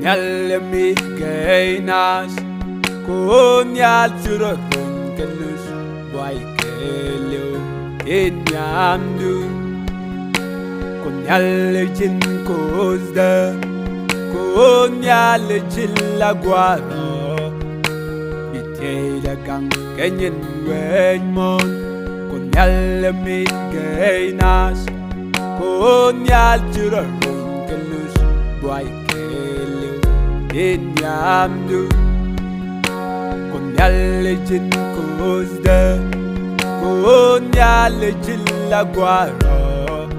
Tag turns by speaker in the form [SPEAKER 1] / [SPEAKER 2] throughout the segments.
[SPEAKER 1] Nyalemi kainas Kunyal sururun kalus Wai kelu Inyamdu Kunyal jin kozda Kunyal jin lagwaro Bitela kang kanyin wenmon Kunyalemi kainas Kunyal sururun kalus Wai kelu Inyamdu Kunyal jin kozda Kunyal jin lagwaro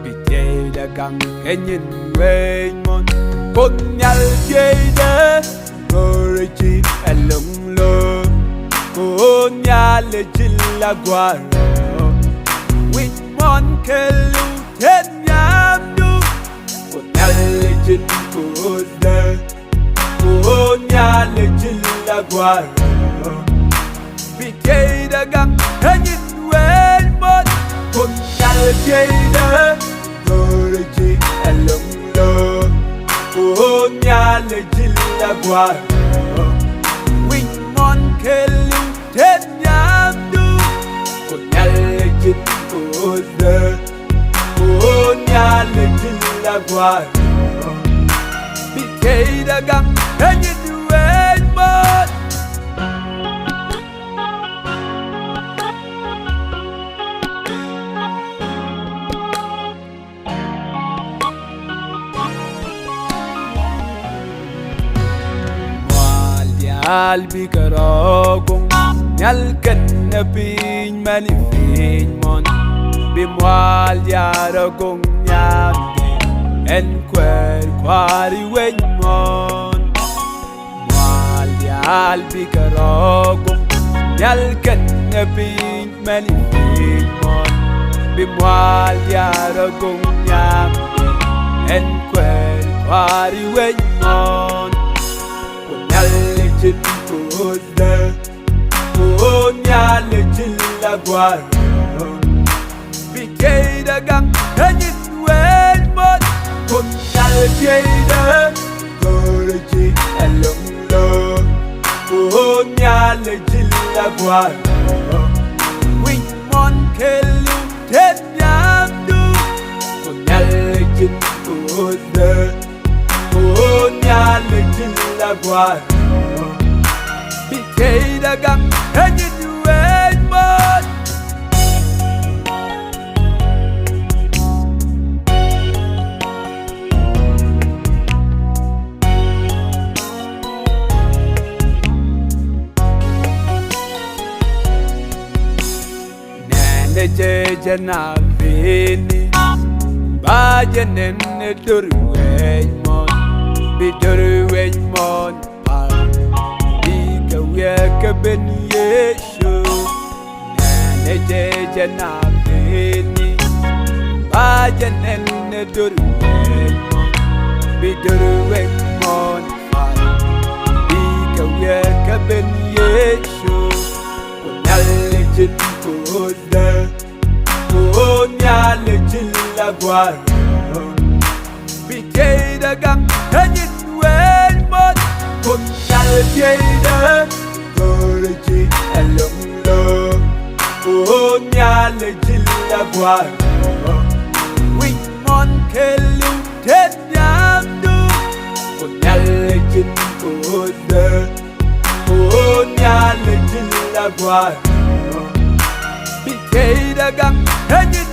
[SPEAKER 1] Bitela kang kanyin wenmon Kunyal jayda Goriji alung lo Kunyal jin lagwaro Winmon kelu tenyamdu Kunyal jin kozda Kunyal jin lagwaro Bitela kang kanyin wenmon Kunyal jayda Goriji alung lo Kunyal jin lagwaro Winmon kelu tenyamdu Kunyal jin kozda Kunyal jin lagwaro Bitela kang kanyin wenmon Albi karogong Nyalkan na pinmanifin mon Bimwal yaragong nyamde En kwari wen mon Mwal albi karogong Nyalkan na pinmanifin mon Bimwal yaragong nyamde En kwari wen mon Jin kozda Kunyal jin lagwaro Bitela kang kanyin wenmon Kunyal jayda Goriji alung lo Kunyal jin lagwaro Winmon kelu tenyamdu Kunyal jin kozda Kunyal jin lagwaro Bitela kang kanyin wenmon Nene jejana vini Bajanen duru wenmon Biduru wenmon Ka ben Yeshu Nane jejana vini Bajanen duru wenmon Biduru wenmon Ka ben Yeshu Kunyal jin kozda Kunyal jin lagwaro Bitela kang kanyin wenmon Kunyal jayda Goriji alung lo Kunyal jin lagwaro Winmon kelu tenyamdu Kunyal jin kozda Kunyal jin lagwaro Bitela kang kanyin